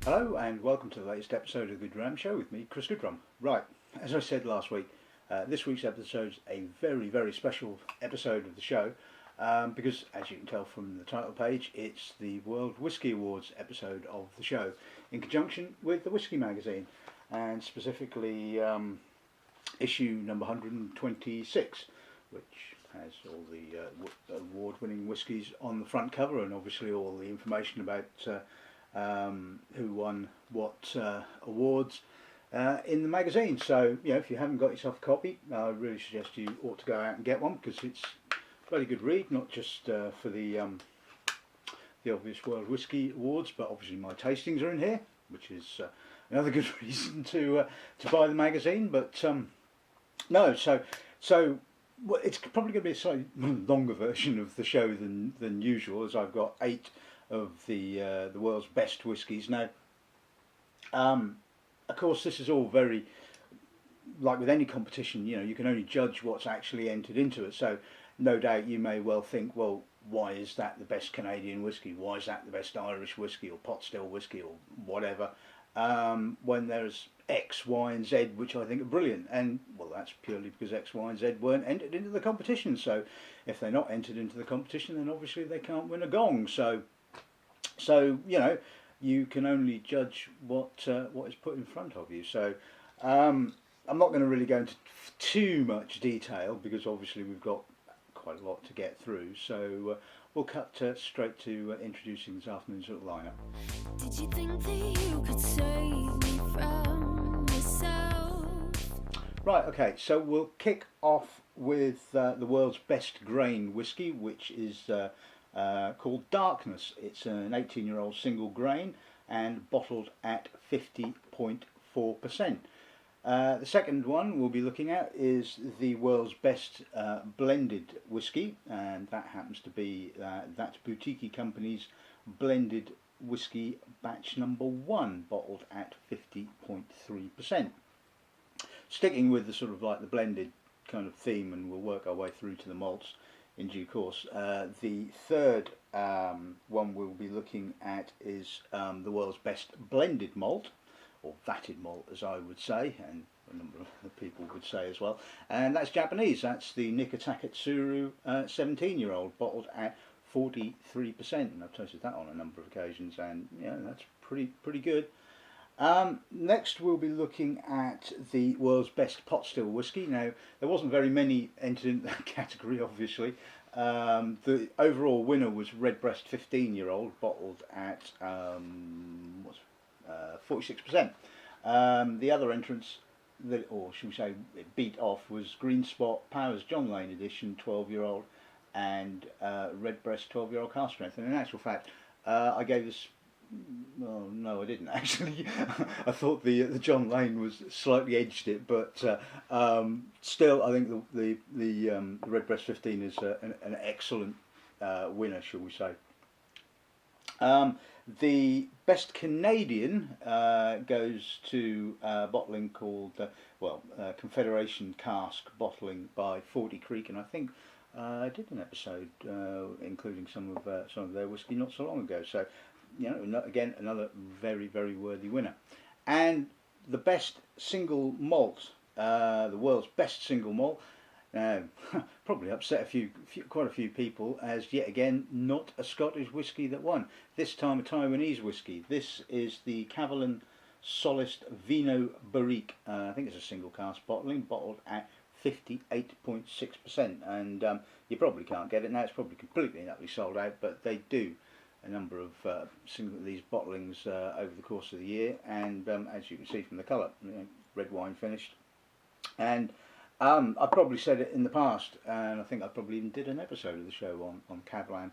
Hello and welcome to the latest episode of the Dram Show with me, Chris Goodrum. Right, as I said last week, this week's episode is a very, very special episode of the show because, as you can tell from the title page, it's the World Whisky Awards episode of the show in conjunction with the Whisky magazine, and specifically issue number 126, which has all the award-winning whiskies on the front cover and obviously all the information about who won what awards in the magazine. So, you know, if you haven't got yourself a copy, I really suggest you ought to go out and get one, because it's a very good read, not just for the obvious World Whisky Awards, but obviously my tastings are in here, which is another good reason to buy the magazine. But no, so well, it's probably going to be a slightly longer version of the show than usual, as I've got 8 of the world's best whiskies. Now, of course, this is all very, like with any competition, you know, you can only judge what's actually entered into it. So no doubt you may well think, well, why is that the best Canadian whiskey? Why is that the best Irish whiskey or pot still whiskey or whatever? When there's X, Y and Z which I think are brilliant. And well, that's purely because X, Y and Z weren't entered into the competition. So if they're not entered into the competition, then obviously they can't win a gong. So you know, you can only judge what is put in front of you. So I'm not going to really go into too much detail, because obviously we've got quite a lot to get through. So we'll cut straight to introducing this afternoon's little lineup. Did you think that you could save me from yourself? Right, okay, so we'll kick off with the world's best grain whiskey, which is called Darkness. It's an 18-year-old single grain and bottled at 50.4%. The second one we'll be looking at is the world's best blended whiskey, and that happens to be that's Boutique-y Company's blended whiskey batch number 1, bottled at 50.3%. Sticking with the sort of like the blended kind of theme, and we'll work our way through to the malts in due course. The third one we'll be looking at is the world's best blended malt, or vatted malt as I would say, and a number of other people would say as well, and that's Japanese. That's the Nikitake Tsuru 17-year-old, bottled at 43%, and I've tasted that on a number of occasions, and yeah, that's pretty good. Next we'll be looking at the world's best pot still whiskey. Now, there wasn't very many entered in that category, obviously. The overall winner was Redbreast 15-year-old, bottled at 46%. The other entrants, or should we say it beat off, was Green Spot Powers John Lane edition 12-year-old and Redbreast 12-year-old cask strength. And in actual fact, I gave this. Well, no, I didn't actually. I thought the John Lane was slightly edged it, but still, I think the Redbreast 15 is an excellent winner, shall we say. The best Canadian goes to bottling called Confederation Cask Bottling by 40 Creek, and I think I did an episode including some of their whiskey not so long ago. So, you know, again, another very, very worthy winner. And the best single malt, the world's best single malt, probably upset quite a few people, as yet again not a Scottish whisky that won. This time a Taiwanese whisky. This is the Cavalan Solist Vino Barrique. I think it's a single cask bottling, bottled at 58.6%, and you probably can't get it now. It's probably completely and utterly sold out, but they do a number of these bottlings over the course of the year, and as you can see from the colour, you know, red wine finished. And I've probably said it in the past, and I think I probably even did an episode of the show on Cavalan.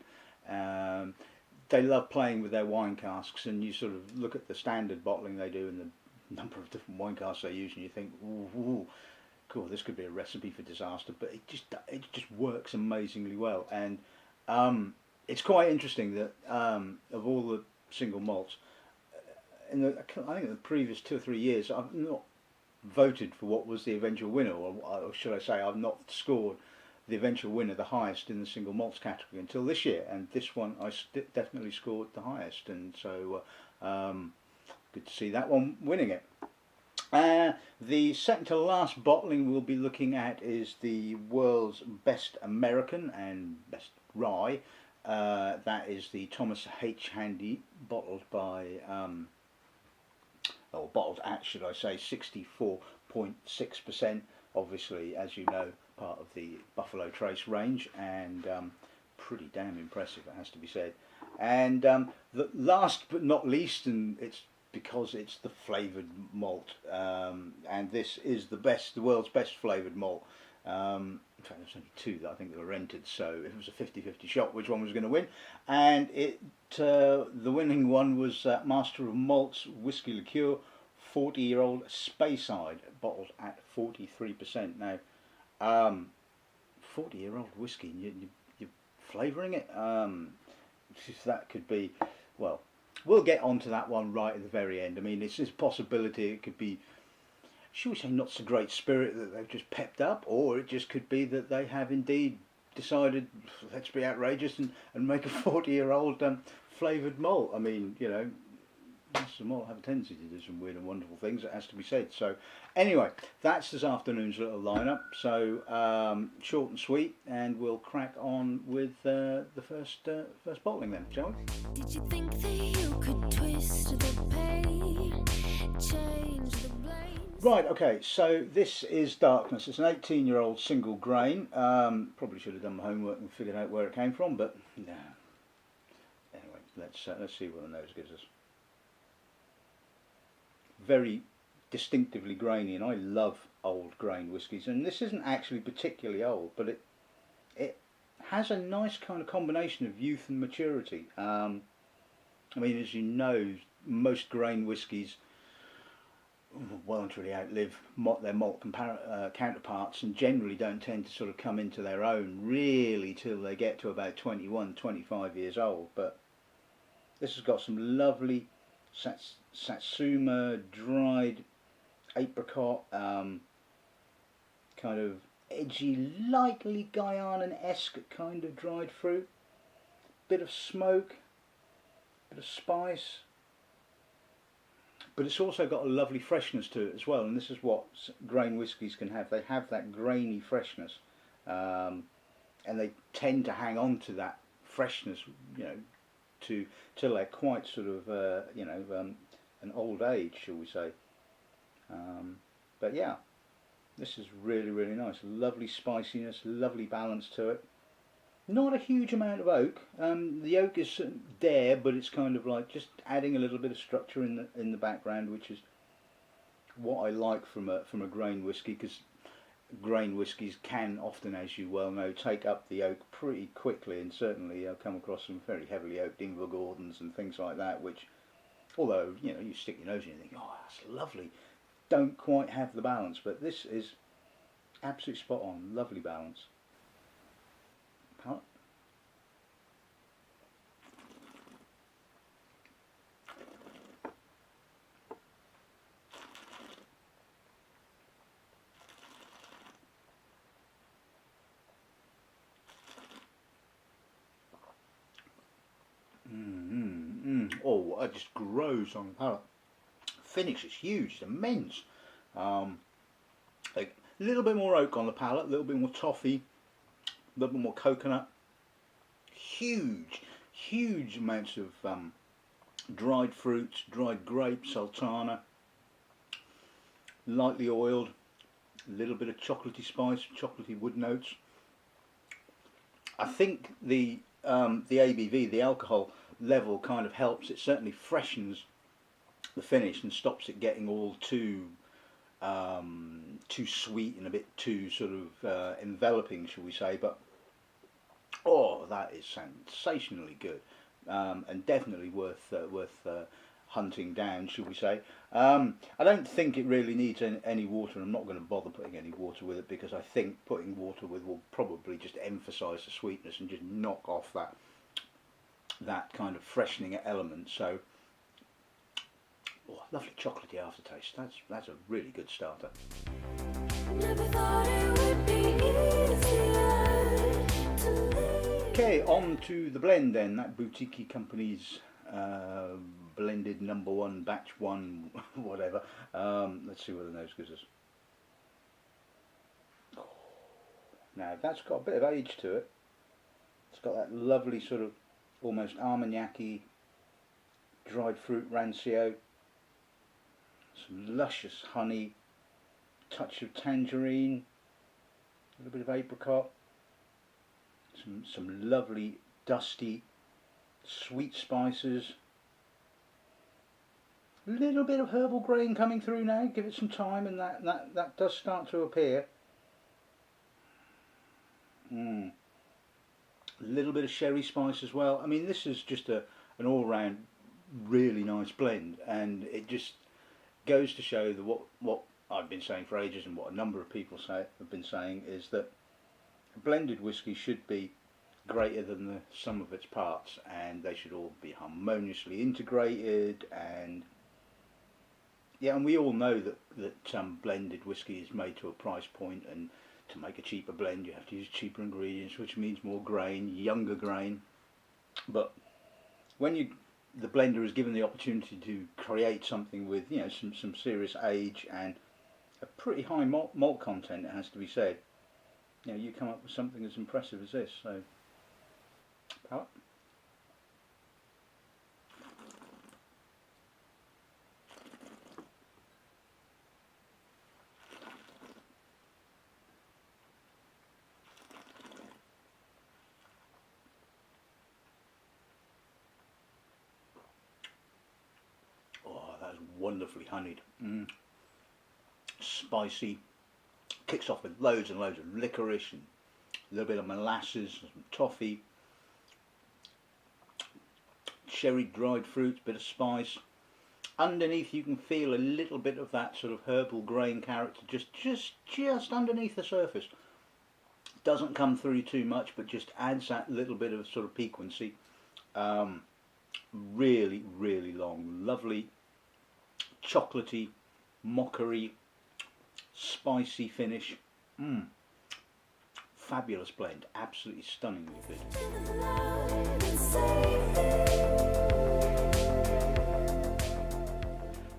They love playing with their wine casks, and you sort of look at the standard bottling they do and the number of different wine casks they use, and you think, ooh, cool, this could be a recipe for disaster. But it just works amazingly well, and it's quite interesting that of all the single malts, I think in the previous 2 or 3 years, I've not voted for what was the eventual winner, or should I say, I've not scored the eventual winner, the highest in the single malts category until this year, and this one I definitely scored the highest, and so good to see that one winning it. The second to last bottling we'll be looking at is the world's best American and best rye. That is the Thomas H. Handy, bottled by, or bottled at, should I say, 64.6%. Obviously, as you know, part of the Buffalo Trace range, and pretty damn impressive, it has to be said. And the last but not least, and it's because it's the flavoured malt, and this is the world's best flavoured malt. In fact, there's only two that I think that were entered, so it was a 50-50 shot which one was going to win. And the winning one was Master of Malt's Whisky Liqueur 40-year-old Speyside, bottled at 43%. Now, 40-year-old whiskey, you're flavouring it? That could be, well, we'll get onto that one right at the very end. I mean, it's a possibility it could be, should we say, not so great spirit that they've just pepped up, or it just could be that they have indeed decided, let's be outrageous and make a 40-year-old flavoured malt. I mean, you know, Masters of Malt have a tendency to do some weird and wonderful things, it has to be said. So anyway, that's this afternoon's little lineup. So short and sweet, and we'll crack on with the first bottling then, shall we? Did you think that you could twist the pain, change the blame? Right, okay, so this is Darkness. It's an 18-year-old single grain. Probably should have done my homework and figured out where it came from, but no. Anyway, let's see what the nose gives us. Very distinctively grainy, and I love old grain whiskies, and this isn't actually particularly old, but it has a nice kind of combination of youth and maturity. I mean, as you know, most grain whiskies won't really outlive their malt counterparts, and generally don't tend to sort of come into their own really till they get to about 21, 25 years old. But this has got some lovely Satsuma, dried apricot, kind of edgy, lightly Guyanan-esque kind of dried fruit, bit of smoke, bit of spice, but it's also got a lovely freshness to it as well, and this is what grain whiskies can have. They have that grainy freshness, and they tend to hang on to that freshness, you know, till they're quite sort of, you know, an old age, shall we say. But yeah, this is really, really nice. Lovely spiciness, lovely balance to it. Not a huge amount of oak. The oak is there, but it's kind of like just adding a little bit of structure in the background, which is what I like from a grain whisky, because grain whiskies can often, as you well know, take up the oak pretty quickly, and certainly I've come across some very heavily oaked Invergordons and things like that, which, although, you know, you stick your nose in and think, oh, that's lovely, don't quite have the balance, but this is absolutely spot on, lovely balance. Palate. Oh, it just grows on the palate. Finish is huge, it's immense. Like, a little bit more oak on the palate, a little bit more toffee, a little bit more coconut. Huge amounts of dried fruits, dried grapes, sultana, lightly oiled, a little bit of chocolatey spice, chocolatey wood notes. I think the ABV, the alcohol level, kind of helps. It certainly freshens the finish and stops it getting all too sweet and a bit too sort of enveloping, shall we say. But oh, that is sensationally good, and definitely worth hunting down, shall we say. I don't think it really needs any water. I'm not going to bother putting any water with it, because I think putting water with will probably just emphasise the sweetness and just knock off that kind of freshening element. So, oh, lovely chocolatey aftertaste. That's a really good starter. Never thought it would be easier. Okay, on to the blend then. That Boutique-y Company's blended #1, batch 1, whatever. Let's see what the nose gives us. Now that's got a bit of age to it. It's got that lovely sort of almost Armagnac-y dried fruit rancio, some luscious honey, touch of tangerine, a little bit of apricot, some lovely dusty sweet spices, a little bit of herbal grain coming through now. Give it some time and that does start to appear. A little bit of sherry spice as well. I mean, this is just an all-round really nice blend, and it just goes to show that what I've been saying for ages and what a number of people have been saying is that blended whiskey should be greater than the sum of its parts, and they should all be harmoniously integrated. And yeah, and we all know that blended whiskey is made to a price point, and to make a cheaper blend you have to use cheaper ingredients, which means more grain, younger grain. But when the blender is given the opportunity to create something with, you know, some serious age and a pretty high malt content, it has to be said, you know, you come up with something as impressive as this. So, palate. Oh, that's wonderfully honeyed. Spicy. Kicks off with loads and loads of licorice and a little bit of molasses, some toffee, cherry dried fruits, bit of spice. Underneath you can feel a little bit of that sort of herbal grain character just underneath the surface. Doesn't come through too much, but just adds that little bit of sort of piquancy. Really, really long, lovely, chocolatey, mockery, spicy finish. Fabulous blend, absolutely stunningly good.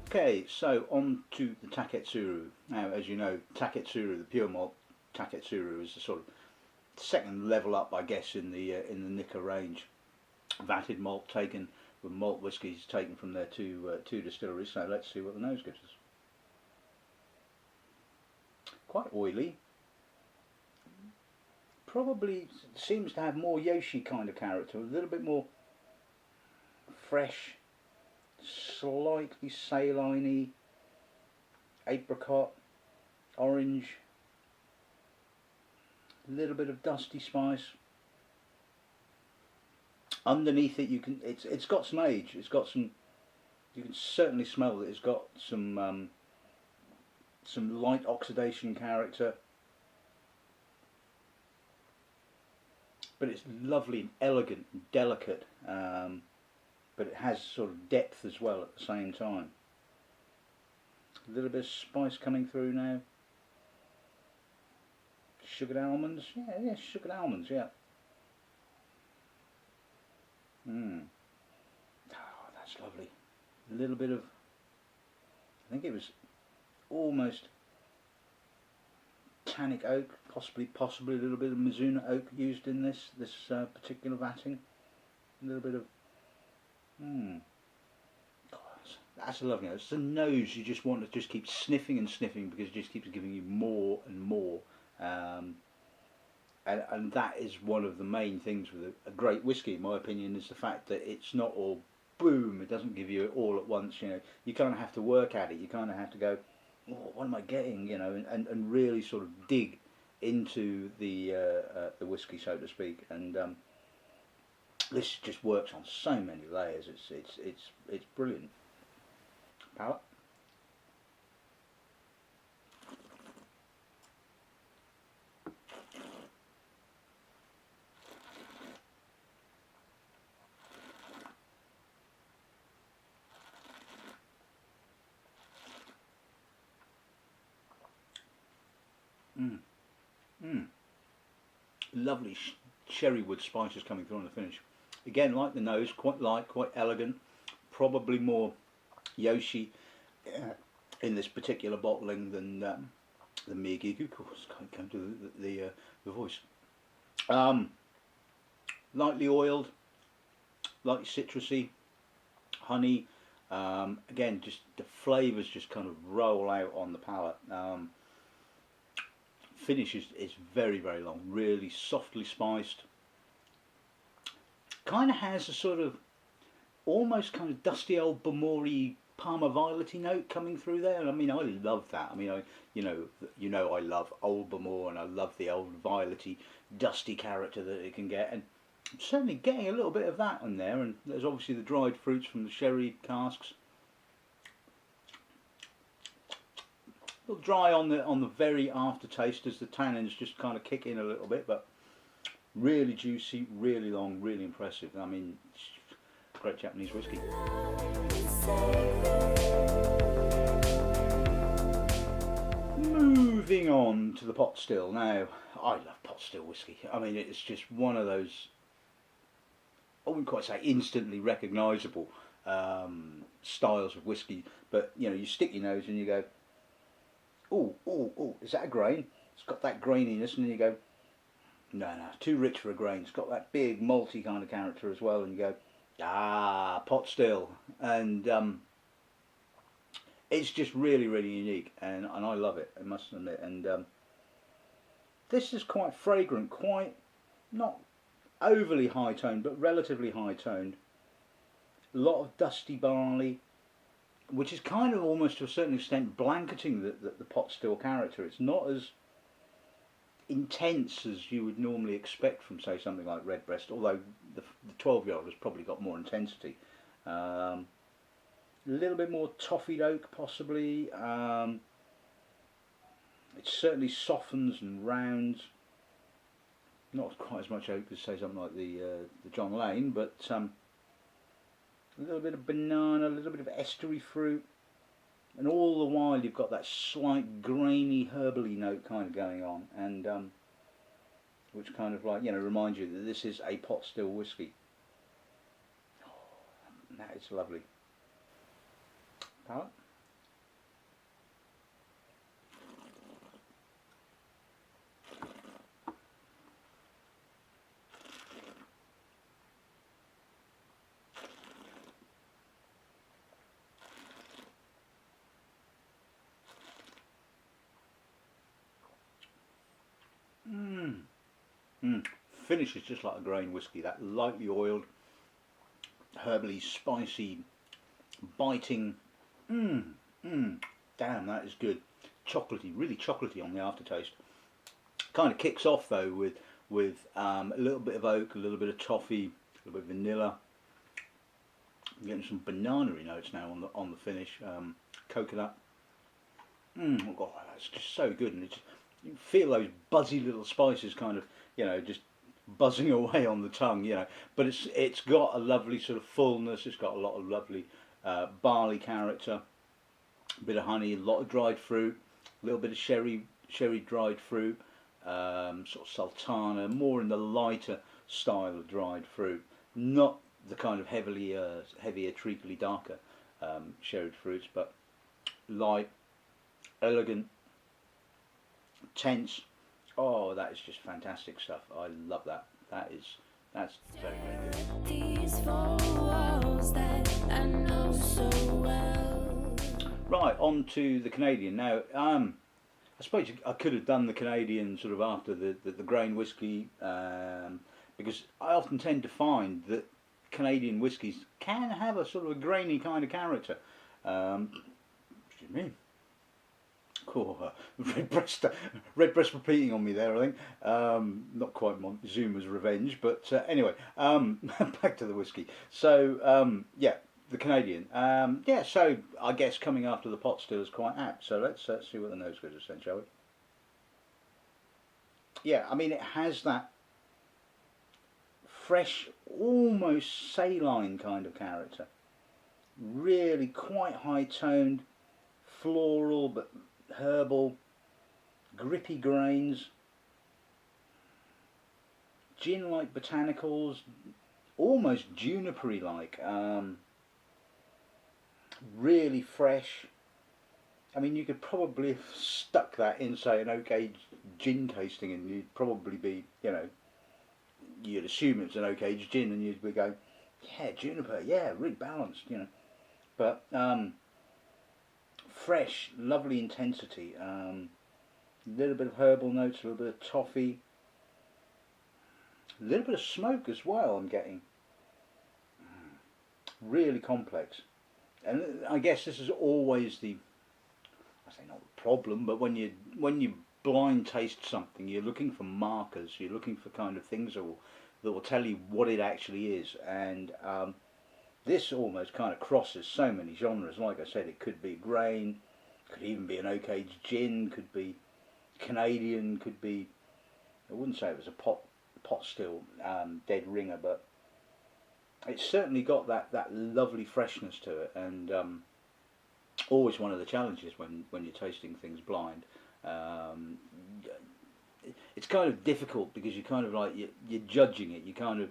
Okay, so on to the Taketsuru. Now, as you know, Taketsuru, the pure malt Taketsuru, is the sort of second level up, I guess, in the Nikka range. Vatted malt taken with malt whiskies taken from their two distilleries. So let's see what the nose gives us. Quite oily. Probably seems to have more Yoshi kind of character, a little bit more fresh, slightly saline-y, apricot, orange, a little bit of dusty spice. Underneath it, it's got some age. It's got some. You can certainly smell that it's got some light oxidation character. But it's lovely and elegant and delicate, but it has sort of depth as well at the same time. A little bit of spice coming through now. Sugared almonds, yeah, sugared almonds, yeah. Oh, that's lovely. A little bit of, I think it was almost tannic oak, possibly a little bit of Mizuna oak used in this particular vatting. A little bit of, God, that's a lovely nose. It's a nose you just want to just keep sniffing and sniffing, because it just keeps giving you more and more. And that is one of the main things with a great whiskey, in my opinion, is the fact that it's not all boom. It doesn't give you it all at once. You know, you kind of have to work at it. You kind of have to go, oh, what am I getting? You know, and really sort of dig into the whiskey, so to speak. And this just works on so many layers. It's brilliant. Palate. Lovely cherry wood spices coming through on the finish. Again, like the nose, quite light, quite elegant, probably more Yoshi in this particular bottling than Miyagiku. Of course, can't come to the voice. Lightly oiled, lightly citrusy, honey. Again, just the flavours just kind of roll out on the palate. Finish is very, very long, really softly spiced. Kind of has a sort of almost kind of dusty old Bamori Parma Violet-y note coming through there. I mean, I love that. I mean, you know, I love old Bamor, and I love the old violet-y, dusty character that it can get, and I'm certainly getting a little bit of that in there. And there's obviously the dried fruits from the sherry casks. A little dry on the very aftertaste as the tannins just kind of kick in a little bit, but really juicy, really long, really impressive. I mean, great Japanese whiskey. Moving on to the pot still. Now, I love pot still whiskey. I mean, it's just one of those, I wouldn't quite say instantly recognisable styles of whiskey, but you know, you stick your nose and you go, oh, oh, oh, is that a grain? It's got that graininess, and then you go, no, too rich for a grain. It's got that big malty kind of character as well, and you go, pot still. And it's just really, really unique, and I love it, I must admit. And this is quite fragrant, quite not overly high toned, but relatively high toned. A lot of dusty barley, which is kind of almost to a certain extent blanketing the pot still character. It's not as intense as you would normally expect from, say, something like Redbreast, although the 12-year-old has probably got more intensity. A little bit more toffeed oak, possibly. It certainly softens and rounds. Not quite as much oak as, say, something like the John Lane, but a little bit of banana, a little bit of estery fruit, and all the while you've got that slight grainy, herbally note kind of going on, and which kind of, like, you know, reminds you that this is a pot still whiskey. Oh, that is lovely. Palate. Finish is just like a grain whiskey, that lightly oiled, herbally, spicy, biting. Damn, that is good. Chocolatey, really chocolatey on the aftertaste. Kind of kicks off though with a little bit of oak, a little bit of toffee, a little bit of vanilla. I'm getting some banana-y notes now on the finish. Coconut. Oh God, that's just so good, and it's, you feel those buzzy little spices kind of, you know, just buzzing away on the tongue, you know. But it's got a lovely sort of fullness. It's got a lot of lovely barley character, a bit of honey, a lot of dried fruit, a little bit of sherry dried fruit, sort of sultana, more in the lighter style of dried fruit, not the kind of heavier, treacly, darker sherried fruits, but light, elegant, tense. Oh, that is just fantastic stuff. I love that. That's very, very good. These four walls that I know so well. Right, on to the Canadian now. I suppose I could have done the Canadian sort of after the grain whiskey, because I often tend to find that Canadian whiskies can have a sort of a grainy kind of character. Excuse me. Cool. Redbreast repeating on me there, I think. Not quite Montezuma's revenge, but anyway, back to the whiskey. So, yeah, the Canadian. Yeah, so I guess coming after the pot still is quite apt. So let's see what the nose gives us then, shall we? Yeah, I mean, it has that fresh, almost saline kind of character. Really quite high-toned, floral, but herbal, grippy grains, gin-like botanicals, almost juniper-like, really fresh. I mean, you could probably have stuck that in, say, an oak-aged gin tasting, and you'd probably be, you know, you'd assume it's an oak-aged gin, and you'd be going, yeah, juniper, yeah, really balanced, you know. But fresh, lovely intensity, a little bit of herbal notes, a little bit of toffee, a little bit of smoke as well. I'm getting really complex, and I guess this is always the, I say not the problem, but when you blind taste something, you're looking for markers, you're looking for kind of things that will tell you what it actually is, and this almost kind of crosses so many genres. Like I said, it could be grain, could even be an oak-aged gin, could be Canadian, could be, I wouldn't say it was a pot still dead ringer, but it's certainly got that lovely freshness to it, and always one of the challenges when you're tasting things blind. It's kind of difficult because you kind of like you're judging it. You kind of,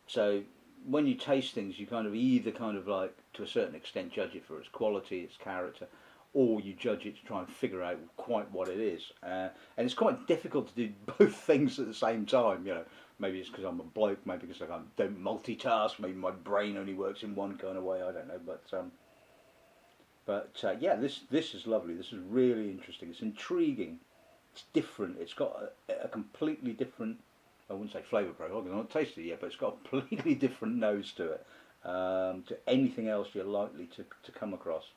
so when you taste things, you kind of either kind of like to a certain extent judge it for its quality, its character, or you judge it to try and figure out quite what it is. And it's quite difficult to do both things at the same time. You know, maybe it's because I'm a bloke, maybe because I don't multitask, maybe my brain only works in one kind of way. I don't know, but yeah, this is lovely. This is really interesting. It's intriguing. It's different. It's got a completely different, I wouldn't say flavour profile, because I've not tasted it yet, but it's got a completely different nose to it, to anything else you're likely to come across.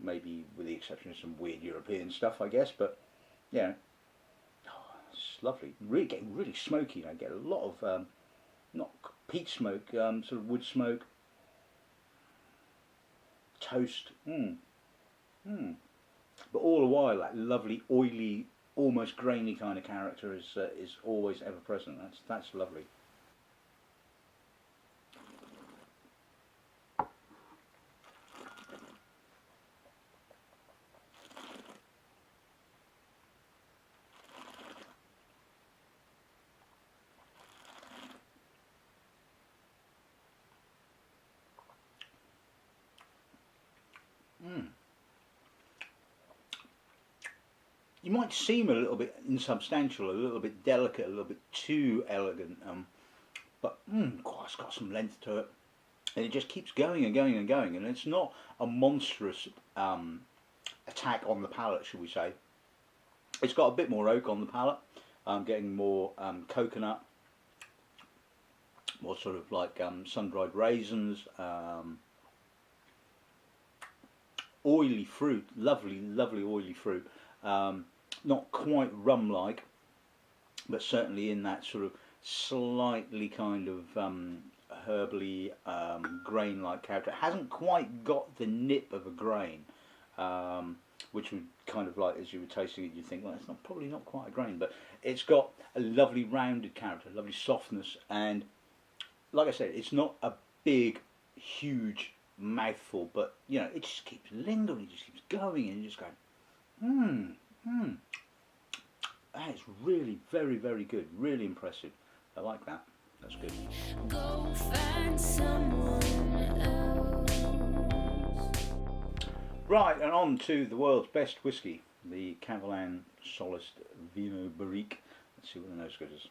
Maybe with the exception of some weird European stuff, I guess, but yeah, oh, it's lovely. Really getting really smoky. I get a lot of, not peat smoke, sort of wood smoke, toast, but all the while that lovely, oily, almost grainy kind of character is always ever present. That's lovely. You might seem a little bit insubstantial, a little bit delicate, a little bit too elegant, but it's got some length to it, and it just keeps going and going and going, and it's not a monstrous attack on the palate, shall we say. It's got a bit more oak on the palate. I'm getting more coconut, more sort of like sun-dried raisins, oily fruit, lovely, lovely oily fruit. Not quite rum-like, but certainly in that sort of slightly kind of herbally, grain-like character. It hasn't quite got the nip of a grain, which would kind of like, as you were tasting it, you think, well, it's probably not quite a grain, but it's got a lovely rounded character, lovely softness, and like I said, it's not a big, huge mouthful, but you know, it just keeps lingering, it just keeps going, and you're just going, that is really very, very good, really impressive. I like that. That's good. Go find someone else. Right, and on to the world's best whiskey, the Cavalan Solist Vino Barrique. Let's see what the nose goes is.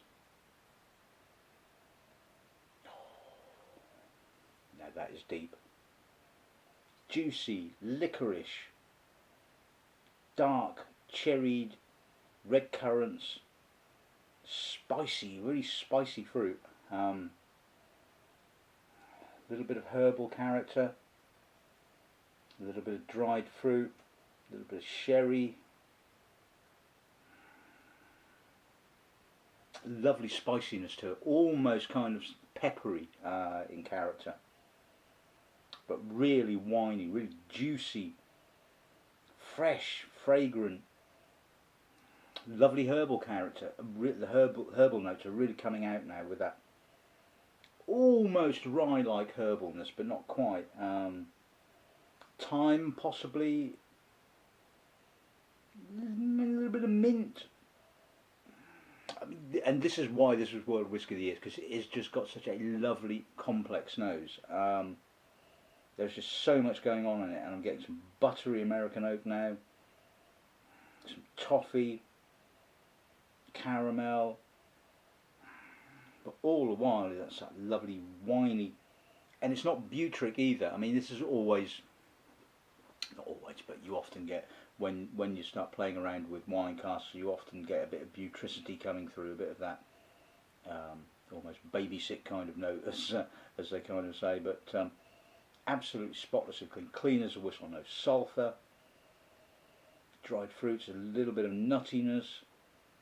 Now that is deep. Juicy, licorice, dark, cherried, red currants, spicy, really spicy fruit. A little bit of herbal character, a little bit of dried fruit, a little bit of sherry. Lovely spiciness to it, almost kind of peppery in character, but really winey, really juicy, fresh, fragrant, lovely herbal character. The herbal notes are really coming out now with that almost rye-like herbalness, but not quite. Thyme, possibly, a little bit of mint, and this is why this was World Whisky of the Year, because it's just got such a lovely, complex nose. There's just so much going on in it, and I'm getting some buttery American oak now, some toffee, caramel, but all the while that's that lovely winey, and it's not butyric either. I mean, this is always, not always, but you often get, when you start playing around with wine casks, you often get a bit of butricity coming through, a bit of that almost babysit kind of note, as they kind of say, but absolutely spotless and clean, clean as a whistle, no sulphur, dried fruits, a little bit of nuttiness.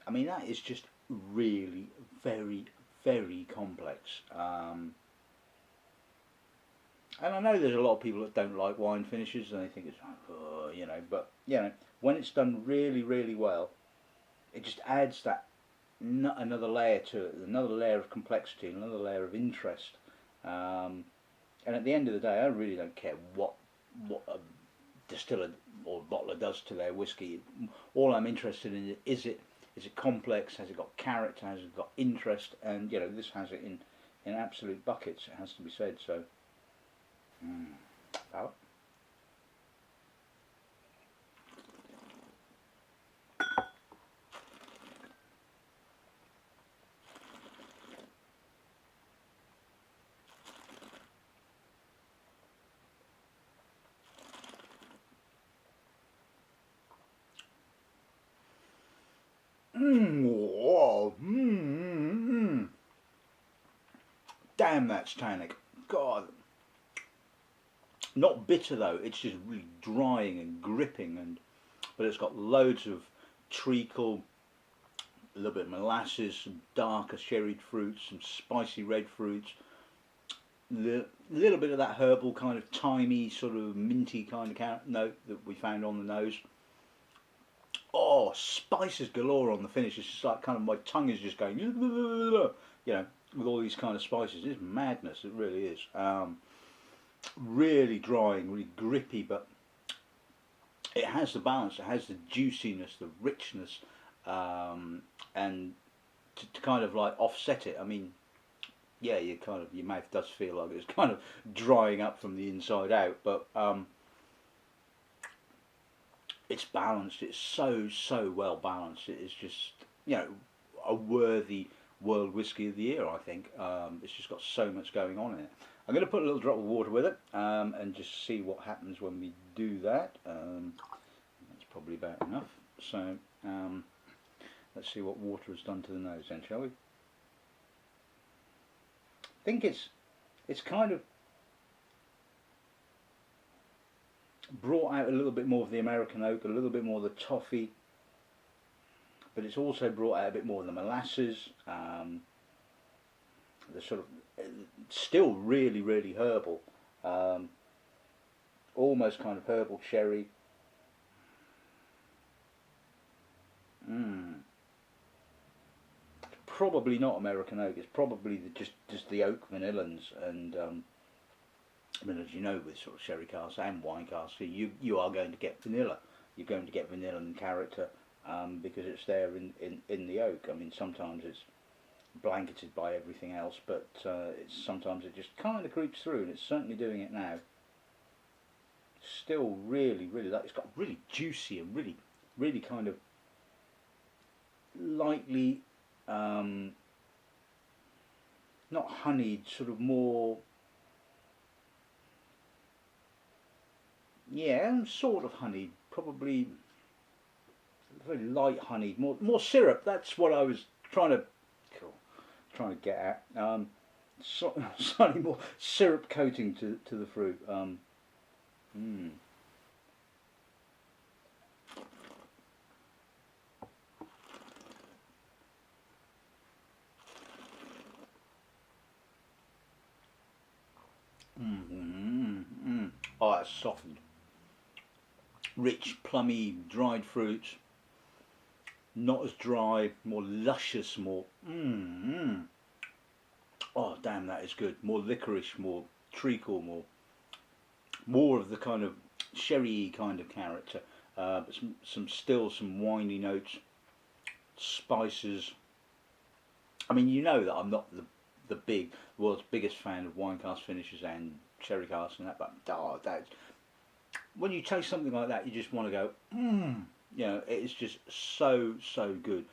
I mean, that is just really very, very complex. And I know there's a lot of people that don't like wine finishes, and they think it's, oh, you know, but, you know, when it's done really, really well, it just adds that another layer to it, another layer of complexity, another layer of interest. And at the end of the day, I really don't care what a distiller or bottler does to their whiskey. All I'm interested in is it complex, has it got character, has it got interest, and, you know, this has it in absolute buckets, it has to be said. So Out. Damn, that's tannic. God. Not bitter though, it's just really drying and gripping, but it's got loads of treacle, a little bit of molasses, some darker sherried fruits, some spicy red fruits, a little bit of that herbal kind of timey, sort of minty kind of note that we found on the nose. Oh, spices galore on the finish. It's just like kind of my tongue is just going, you know, with all these kind of spices. It's madness, it really is. Really drying, really grippy, but it has the balance, it has the juiciness, the richness, and to kind of like offset it. I mean, yeah, your mouth does feel like it's kind of drying up from the inside out, but it's balanced. It's so well balanced. It is just, you know, a worthy World Whisky of the Year, I think. It's just got so much going on in it. I'm going to put a little drop of water with it and just see what happens when we do that. That's probably about enough. So let's see what water has done to the nose then, shall we? I think it's kind of brought out a little bit more of the American oak, a little bit more of the toffee, but it's also brought out a bit more of the molasses, the sort of still really, really herbal, almost kind of herbal sherry. Probably not American oak. It's probably just the oak vanillins, and I mean, as you know, with sort of sherry casks and wine casks, you are going to get vanilla. You're going to get vanilla and character because it's there in the oak. I mean, sometimes it's blanketed by everything else, but sometimes it just kind of creeps through, and it's certainly doing it now. Still really, really, it's got really juicy and really, really kind of lightly, not honeyed, sort of more, yeah, sort of honeyed, probably very light honeyed, more syrup. That's what I was trying to get at. Slightly more syrup coating to the fruit. Oh, that's softened. Rich, plummy, dried fruits. Not as dry, more luscious, more. Oh, damn, that is good. More licorice, more treacle, more of the kind of sherry kind of character. But some winey notes, spices. I mean, you know that I'm not the world's biggest fan of wine cask finishes and sherry casks and that, but that's when you taste something like that, you just want to go, you know, it's just so good.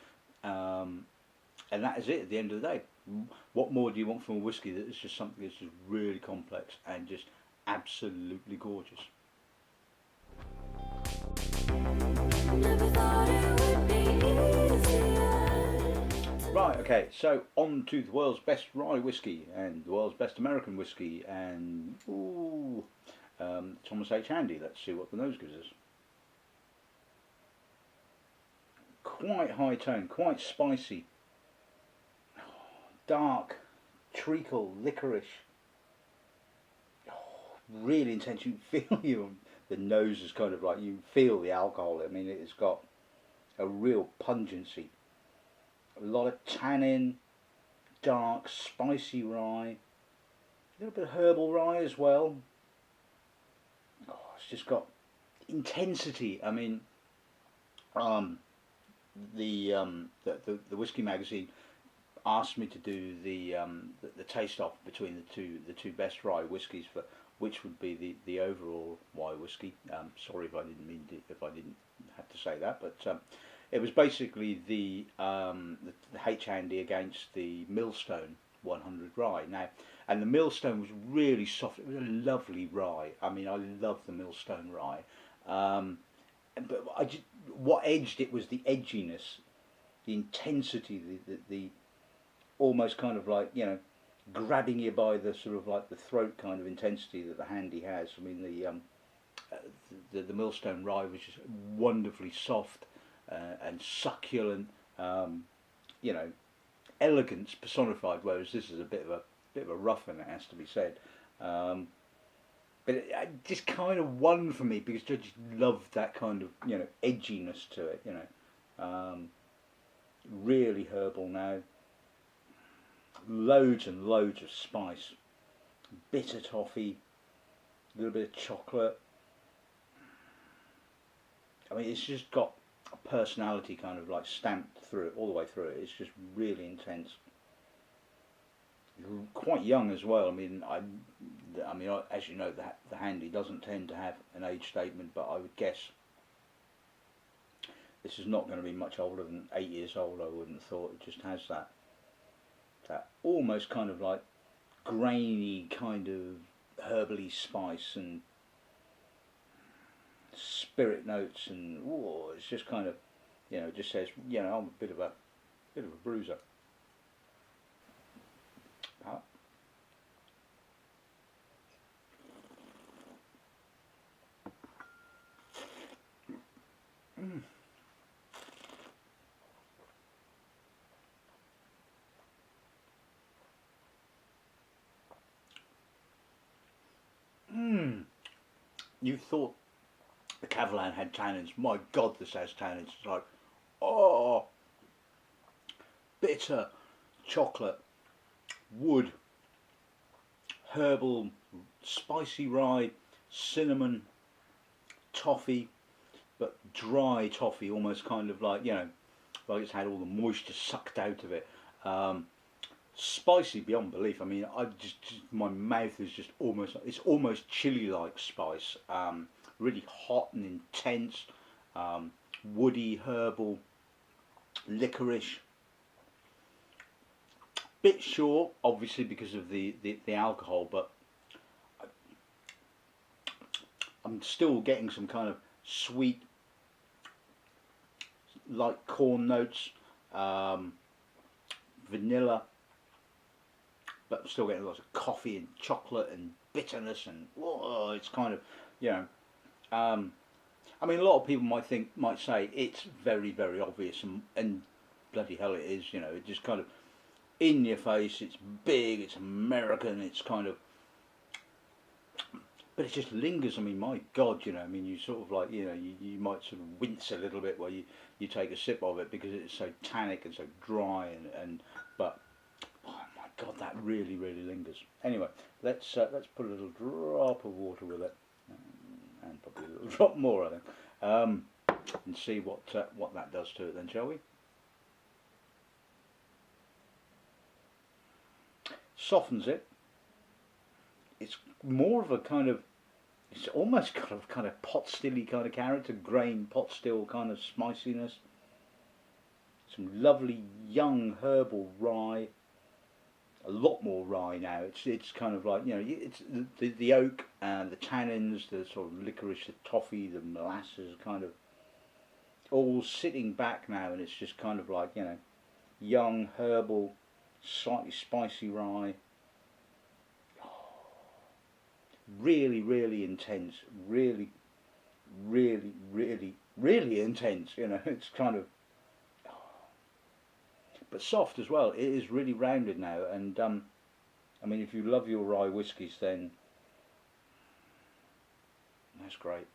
Um, and that is it at the end of the day. What more do you want from a whiskey that is just something that's just really complex and just absolutely gorgeous? Never thought it would be easier. Right, okay, so on to the world's best rye whiskey and the world's best American whiskey and Thomas H. Handy. Let's see what the nose gives us. Quite high tone, quite spicy, dark, treacle, licorice. Really intense. You feel the nose is kind of like, you feel the alcohol. I mean, it's got a real pungency, a lot of tannin, dark, spicy rye, a little bit of herbal rye as well. It's just got intensity. I mean, the whiskey magazine asked me to do the taste off between the two best rye whiskies for which would be the overall rye whiskey. Sorry if I didn't have to say that, but it was basically the H Handy against the Millstone 100 rye. Now, and the Millstone was really soft. It was a lovely rye. I mean, I love the Millstone rye. But what edged it was the edginess, the intensity, the almost kind of like, you know, grabbing you by the sort of like the throat kind of intensity that the Handy has. I mean, the Millstone rye was just wonderfully soft and succulent, you know, elegance personified. Whereas this is a bit of a rough one, it has to be said. But it just kind of won for me because I just loved that kind of, you know, edginess to it, you know. Really herbal now. Loads and loads of spice. Bitter toffee. A little bit of chocolate. I mean, it's just got a personality kind of like stamped through it, all the way through it. It's just really intense. Quite young as well. I mean, as you know, the Handy doesn't tend to have an age statement, but I would guess this is not going to be much older than 8 years old. I wouldn't have thought. It just has that almost kind of like grainy kind of herbally spice and spirit notes, and it's just kind of, you know, it just says, you know, I'm a bit of a bruiser. You thought the Cavalan had tannins. My God, this has tannins. It's like, bitter, chocolate, wood, herbal, spicy rye, cinnamon, toffee, but dry toffee, almost kind of like, you know, like it's had all the moisture sucked out of it. Spicy beyond belief. I mean, my mouth is just it's almost chili-like spice. Really hot and intense, woody, herbal, licorice. Bit short, obviously, because of the alcohol, but I'm still getting some kind of sweet, like corn notes, vanilla, but I'm still getting lots of coffee and chocolate and bitterness, and it's kind of, you know, I mean, a lot of people might say it's very, very obvious, and bloody hell it is, you know. It just kind of in your face. It's big. It's American. It's kind of, but it just lingers. I mean, my God, you know. I mean, you sort of like, you know, you might sort of wince a little bit while you take a sip of it because it's so tannic and so dry, but oh my God, that really, really lingers. Anyway, let's put a little drop of water with it. And probably a little drop more, I think, and see what that does to it then, shall we? softens it. It's more of a kind of, it's almost got a kind of pot stilly kind of character, grain pot still kind of spiciness. Some lovely young herbal rye. A lot more rye now. It's kind of like, you know, it's the oak and the tannins, the sort of licorice, the toffee, the molasses, kind of all sitting back now, and it's just kind of like, you know, young herbal, slightly spicy rye. Really, really intense. Really, really, really, really intense. You know, it's kind of, but soft as well. It is really rounded now, and I mean, if you love your rye whiskies, then that's great.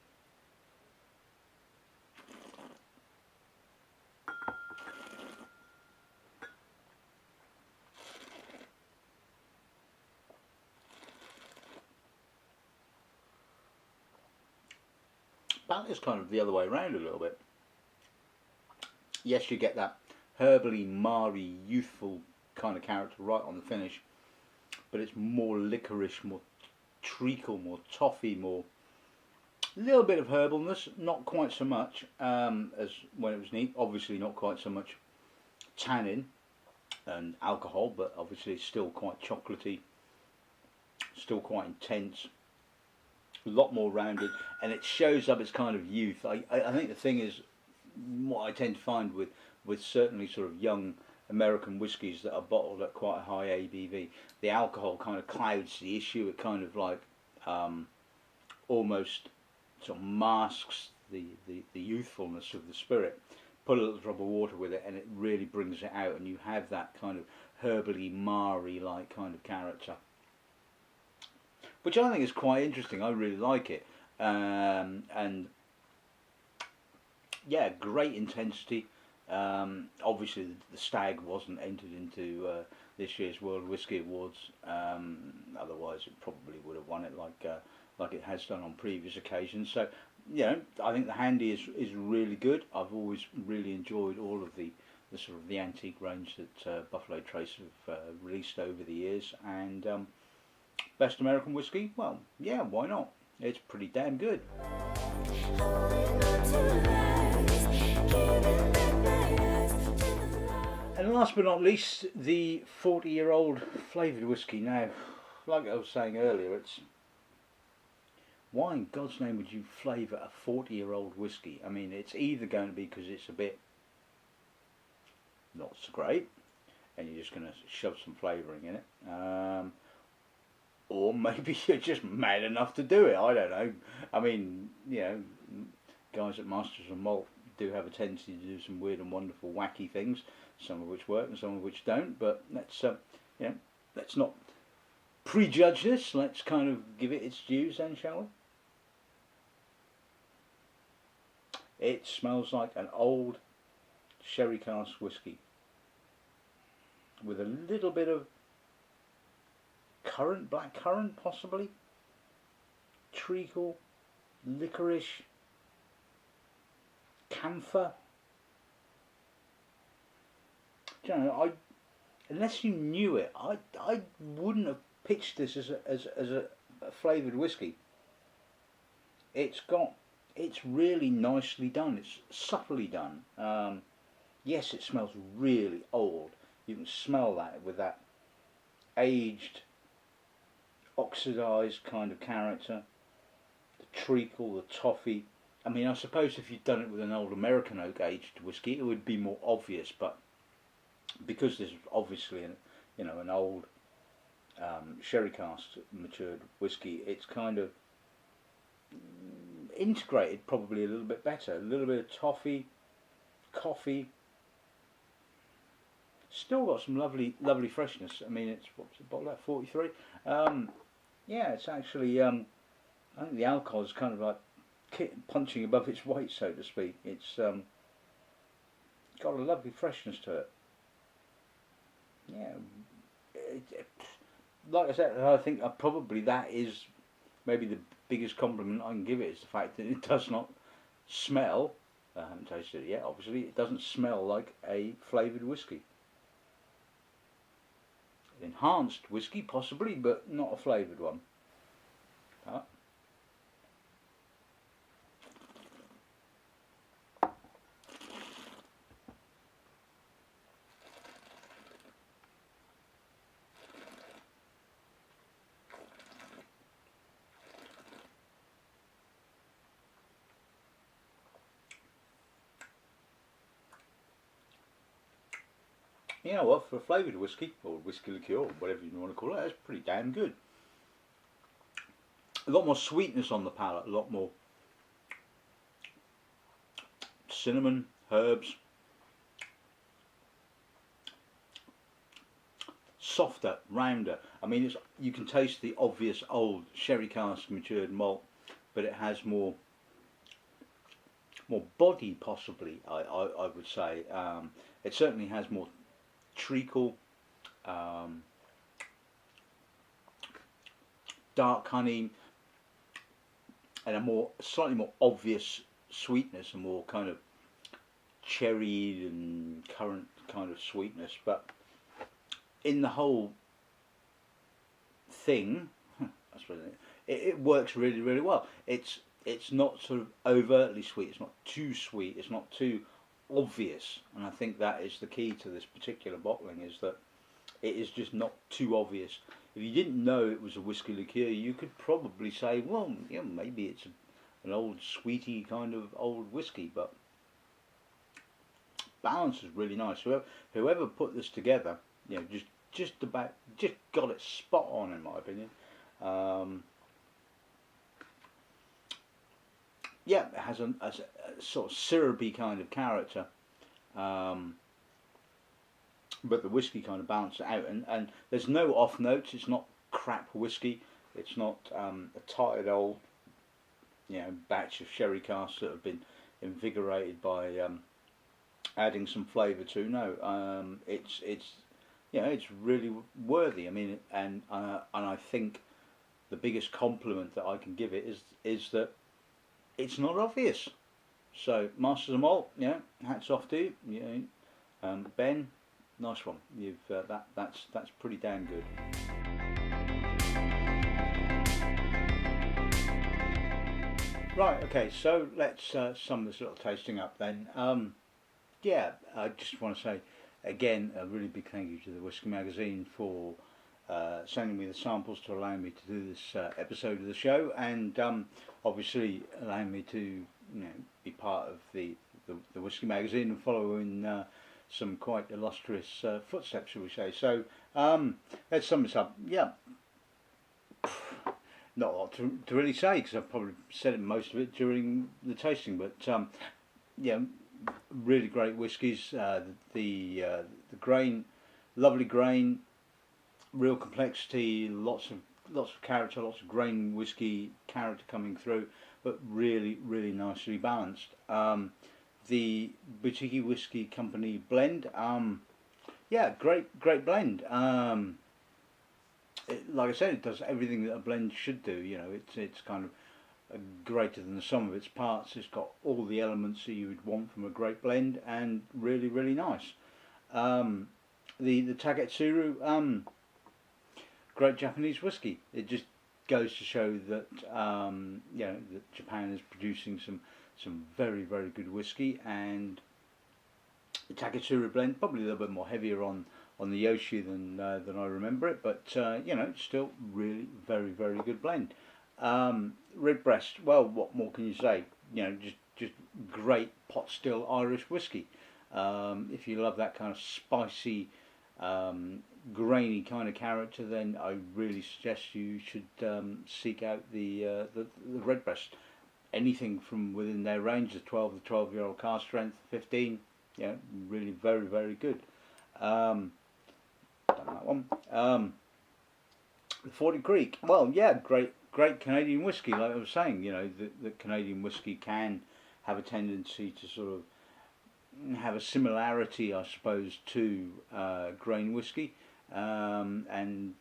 But it's kind of the other way around a little bit. Yes, you get that herbally, marry, youthful kind of character right on the finish, but it's more licorice, more treacle, more toffee, more a little bit of herbalness, not quite so much as when it was neat. Obviously not quite so much tannin and alcohol, but obviously it's still quite chocolatey, still quite intense, a lot more rounded, and it shows up its kind of youth. I think the thing is, what I tend to find with certainly sort of young American whiskies that are bottled at quite a high ABV, the alcohol kind of clouds the issue. It kind of like almost sort of masks the youthfulness of the spirit. Put a little drop of water with it and it really brings it out, and you have that kind of herbally, marry like kind of character, which I think is quite interesting. I really like it, and yeah, great intensity. Obviously the stag wasn't entered into this year's World Whisky Awards, otherwise it probably would have won it like it has done on previous occasions. So, you know, I think the Handy is really good. I've always really enjoyed all of the sort of the antique range that Buffalo Trace have released over the years, and best American whiskey, well, yeah, why not? It's pretty damn good. And last but not least, the 40-year-old flavoured whiskey. Now, like I was saying earlier, it's why in God's name would you flavour a 40-year-old whiskey? I mean, it's either going to be because it's a bit not so great, and you're just going to shove some flavouring in it, or maybe you're just mad enough to do it. I don't know. I mean, you know, guys at Masters of Malt do have a tendency to do some weird and wonderful, wacky things, some of which work and some of which don't. But let's, you know, let's not prejudge this. Let's kind of give it its dues, then, shall we? It smells like an old sherry cask whiskey with a little bit of currant, black currant possibly, treacle, licorice, camphor. You know, unless you knew it, I wouldn't have pitched this as a flavoured whiskey. It's really nicely done. It's subtly done. Yes, it smells really old. You can smell that with that aged, oxidised kind of character. The treacle, the toffee. I mean, I suppose if you'd done it with an old American oak aged whiskey, it would be more obvious. But because this is obviously an old sherry cask matured whiskey, it's kind of integrated probably a little bit better. A little bit of toffee, coffee. Still got some lovely freshness. I mean, it's what's it bottled at 43. Yeah, it's actually I think the alcohol is kind of like punching above its weight, so to speak. It's got a lovely freshness to it. Yeah, like I said, I think probably that is maybe the biggest compliment I can give it, is the fact that it does not smell, I haven't tasted it yet, obviously, it doesn't smell like a flavoured whiskey. enhanced whiskey, possibly, but not a flavoured one. You know what, for a flavoured whiskey, or whiskey liqueur, or whatever you want to call it, that's pretty damn good. A lot more sweetness on the palate, a lot more cinnamon, herbs, softer, rounder. I mean, you can taste the obvious old sherry cask matured malt, but it has more body, possibly. I would say it certainly has more treacle, dark honey, and a slightly more obvious sweetness, and more kind of cherry and currant kind of sweetness. But in the whole thing, I suppose it works really, really well. It's not sort of overtly sweet. It's not too sweet. It's not too obvious. And I think that is the key to this particular bottling, is that it is just not too obvious. If you didn't know it was a whiskey liqueur, you could probably say, well, yeah, maybe it's an old sweety kind of old whiskey, but balance is really nice. Whoever put this together, you know, just got it spot on, in my opinion. Yeah, it has a sort of syrupy kind of character, but the whiskey kind of balances it out, and there's no off notes. It's not crap whiskey. It's not a tired old, you know, batch of sherry casks that have been invigorated by adding some flavour to. No, it's you know, it's really worthy. I mean, and I think the biggest compliment that I can give it is that it's not obvious. So, Masters of Malt, yeah, hats off to you. You know, Ben, nice one. You've that's pretty damn good. Right, okay, so let's sum this little tasting up then. Yeah, I just want to say again a really big thank you to the Whisky Magazine for sending me the samples to allow me to do this episode of the show, and obviously allowing me to, you know, be part of the Whisky Magazine and follow in some quite illustrious footsteps, shall we say. So let's sum this up. Yeah, not a lot to really say, because I've probably said most of it during the tasting, but yeah, really great whiskies. The grain, lovely grain, real complexity, lots of character, lots of grain whiskey character coming through, but really, really nicely balanced. The Boutique-y-whisky company blend, yeah, great blend. Like I said, it does everything that a blend should do. You know, it's kind of greater than the sum of its parts. It's got all the elements that you would want from a great blend, and really, really nice. The Taketsuru, great Japanese whiskey. It just goes to show that you know, that Japan is producing some very, very good whiskey, and the Taketsuru blend probably a little bit more heavier on the Yoshi than I remember it, but you know, still really very, very good blend. Redbreast, well, what more can you say? You know, just great pot still Irish whiskey. If you love that kind of spicy, grainy kind of character, then I really suggest you should seek out the Redbreast. Anything from within their range, the 12-year-old cask strength, 15, yeah, really very, very good. Done that one. The 40 Creek, well, yeah, great Canadian whiskey. Like I was saying, you know, the Canadian whiskey can have a tendency to sort of have a similarity, I suppose, to grain whiskey, and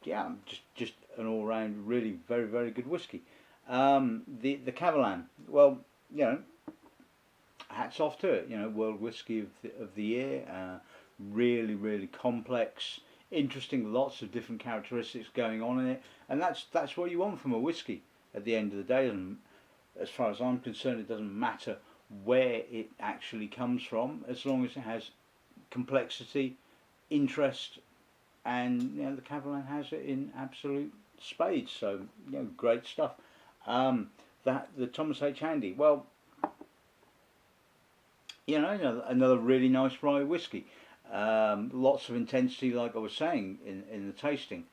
yeah, just an all-round really very, very good whiskey. The Cavalan, well, you know, hats off to it. You know, World Whisky of the Year. Really, really complex, interesting, lots of different characteristics going on in it, and that's what you want from a whiskey. At the end of the day, and as far as I'm concerned, it doesn't matter where it actually comes from, as long as it has complexity, interest, and the Catalan has it in absolute spades. So great stuff. That the Thomas H. Handy. Well, another really nice rye whiskey. Lots of intensity, like I was saying in the tasting.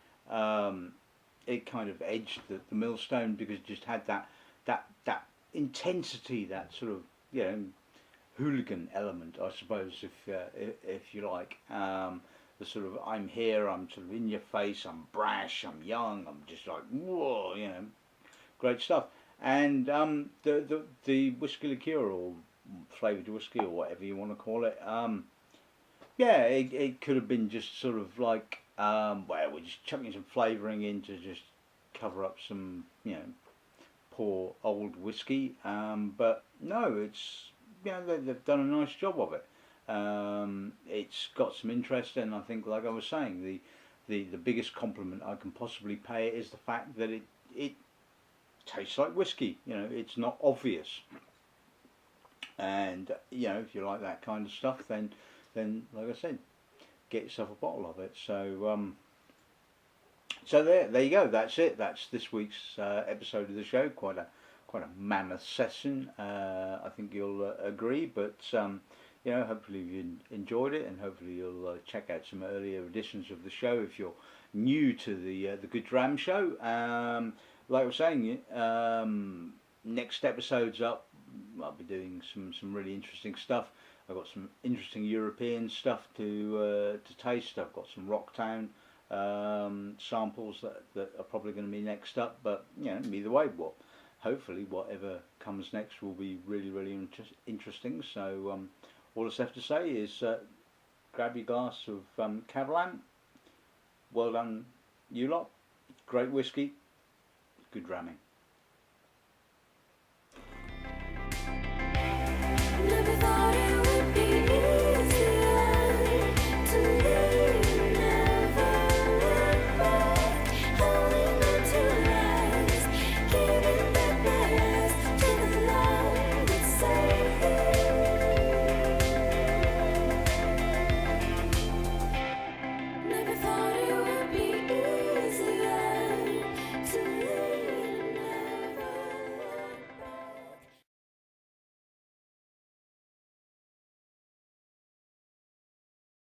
It kind of edged the millstone because it just had that intensity, that sort of hooligan element, I suppose, if you like. The sort of I'm here, I'm sort of in your face, I'm brash, I'm young, I'm just like whoa, great stuff. And the whiskey liqueur or flavoured whiskey or whatever you want to call it, it could have been just sort of like we're just chucking some flavouring in to just cover up some poor old whiskey, but no, it's they've done a nice job of it. It's got some interest, and I think, like I was saying, the biggest compliment I can possibly pay it is the fact that it tastes like whiskey. It's not obvious, and if you like that kind of stuff, then like I said, get yourself a bottle of it. So there you go. That's it. That's this week's episode of the show. Quite a mammoth session. I think you'll agree. But hopefully you enjoyed it, and hopefully you'll check out some earlier editions of the show if you're new to the Good Dram show. Like I was saying, next episode's up. I'll be doing some really interesting stuff. I've got some interesting European stuff to taste. I've got some Rocktown samples that are probably going to be next up. But either way, hopefully whatever comes next will be really interesting. So all that's left to say is grab your glass of Catalan. Well done, you lot. Great whiskey. Good dramming.